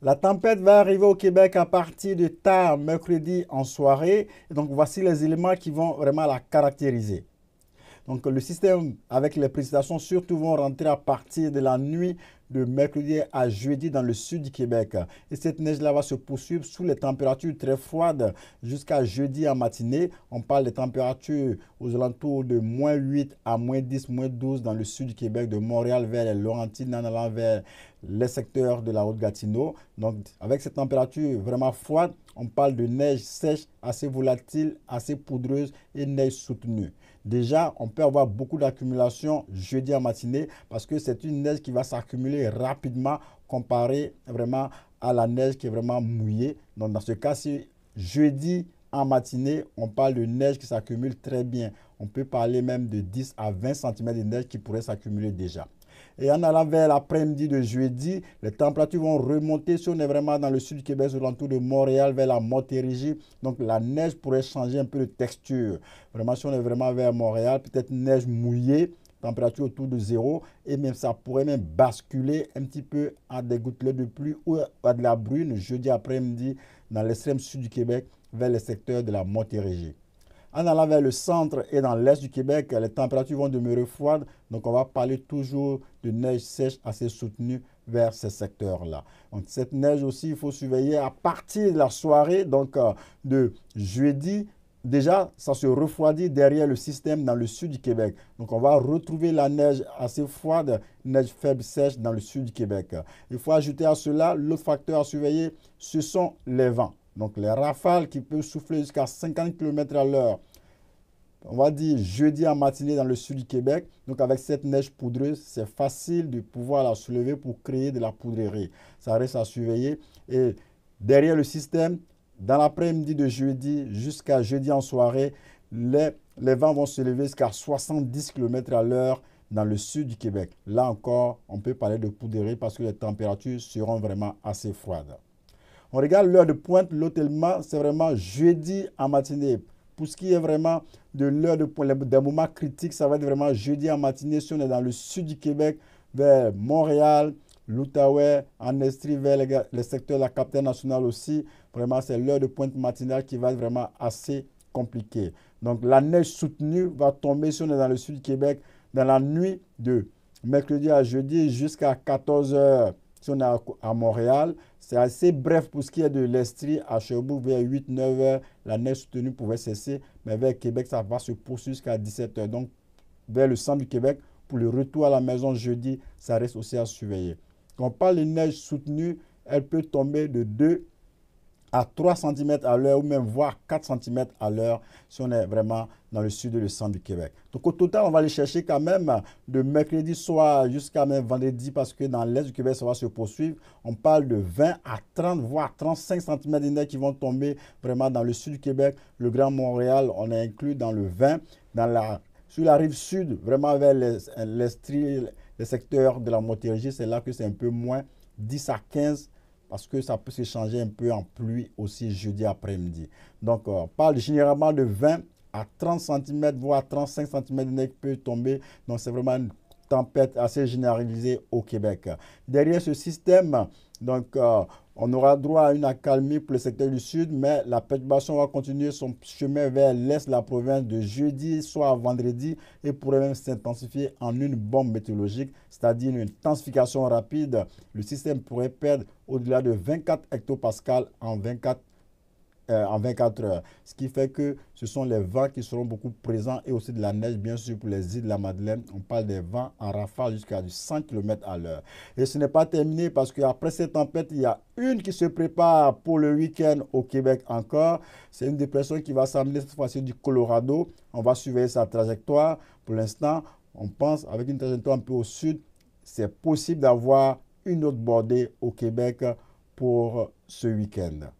La tempête va arriver au Québec à partir de tard mercredi en soirée. Et donc, voici les éléments qui vont vraiment la caractériser. Donc, le système avec les précipitations surtout vont rentrer à partir de la nuit de mercredi à jeudi dans le sud du Québec. Et cette neige-là va se poursuivre sous les températures très froides jusqu'à jeudi en matinée. On parle des températures aux alentours de -8 à -10, -12 dans le sud du Québec, de Montréal vers les Laurentides, en allant vers les secteurs de la Haute-Gatineau. Donc, avec ces températures vraiment froides, on parle de neige sèche, assez volatile, assez poudreuse et neige soutenue. Déjà, on peut avoir beaucoup d'accumulation jeudi en matinée parce que c'est une neige qui va s'accumuler rapidement comparé vraiment à la neige qui est vraiment mouillée. Donc, dans ce cas-ci, jeudi en matinée, on parle de neige qui s'accumule très bien. On peut parler même de 10 à 20 cm de neige qui pourrait s'accumuler déjà. Et en allant vers l'après-midi de jeudi, les températures vont remonter si on est vraiment dans le sud du Québec, aux alentours de Montréal, vers la Montérégie. Donc la neige pourrait changer un peu de texture. Vraiment, si on est vraiment vers Montréal, peut-être neige mouillée, température autour de zéro, et même ça pourrait même basculer un petit peu à des gouttelettes de pluie ou à de la brune jeudi après-midi dans l'extrême sud du Québec, vers les secteurs de la Montérégie. En allant vers le centre et dans l'est du Québec, les températures vont demeurer froides. Donc, on va parler toujours de neige sèche assez soutenue vers ces secteurs-là. Donc, cette neige aussi, il faut surveiller à partir de la soirée, donc de jeudi. Déjà, ça se refroidit derrière le système dans le sud du Québec. Donc, on va retrouver la neige assez froide, neige faible sèche dans le sud du Québec. Il faut ajouter à cela, l'autre facteur à surveiller, ce sont les vents. Donc, les rafales qui peuvent souffler jusqu'à 50 km à l'heure. On va dire jeudi en matinée dans le sud du Québec. Donc, avec cette neige poudreuse, c'est facile de pouvoir la soulever pour créer de la poudrerie. Ça reste à surveiller. Et derrière le système, dans l'après-midi de jeudi jusqu'à jeudi en soirée, les vents vont se lever jusqu'à 70 km à l'heure dans le sud du Québec. Là encore, on peut parler de poudrerie parce que les températures seront vraiment assez froides. On regarde l'heure de pointe, l'hôtellement, c'est vraiment jeudi en matinée. Pour ce qui est vraiment de l'heure de pointe, des moments critiques, ça va être vraiment jeudi en matinée si on est dans le sud du Québec, vers Montréal, l'Outaouais, en Estrie, vers les secteurs de la capitale nationale aussi. Vraiment, c'est l'heure de pointe matinale qui va être vraiment assez compliquée. Donc, la neige soutenue va tomber si on est dans le sud du Québec dans la nuit de mercredi à jeudi jusqu'à 14 heures si on est à Montréal. C'est assez bref pour ce qui est de l'Estrie. À Sherbrooke, vers 8-9 heures, la neige soutenue pouvait cesser. Mais vers Québec, ça va se poursuivre jusqu'à 17 heures. Donc, vers le centre du Québec, pour le retour à la maison jeudi, ça reste aussi à surveiller. Quand on parle de neige soutenue, elle peut tomber de 2 à 3 cm à l'heure ou même voire 4 cm à l'heure si on est vraiment dans le sud et le centre du Québec. Donc au total, on va aller chercher quand même de mercredi soir jusqu'à même vendredi parce que dans l'est du Québec, ça va se poursuivre. On parle de 20 à 30 voire 35 cm de neige qui vont tomber vraiment dans le sud du Québec. Le Grand Montréal, on est inclus dans le 20. Sur la rive sud, vraiment vers l'Estrie, les secteurs de la Montérégie, c'est là que c'est un peu moins, 10 à 15 parce que ça peut se changer un peu en pluie aussi jeudi après-midi. Donc, on parle généralement de 20 à 30 cm, voire 35 cm de neige qui peut tomber. Donc, c'est vraiment une tempête assez généralisée au Québec. Derrière ce système, donc, on aura droit à une accalmie pour le secteur du sud, mais la perturbation va continuer son chemin vers l'est de la province de jeudi, soit à vendredi, et pourrait même s'intensifier en une bombe météorologique, c'est-à-dire une intensification rapide. Le système pourrait perdre au-delà de 24 hectopascales en 24 heures. Ce qui fait que ce sont les vents qui seront beaucoup présents et aussi de la neige, bien sûr, pour les îles de la Madeleine. On parle des vents en rafale jusqu'à du 100 km à l'heure. Et ce n'est pas terminé parce qu'après cette tempête, il y a une qui se prépare pour le week-end au Québec encore. C'est une dépression qui va s'amener cette fois-ci du Colorado. On va surveiller sa trajectoire. Pour l'instant, on pense avec une trajectoire un peu au sud, c'est possible d'avoir une autre bordée au Québec pour ce week-end.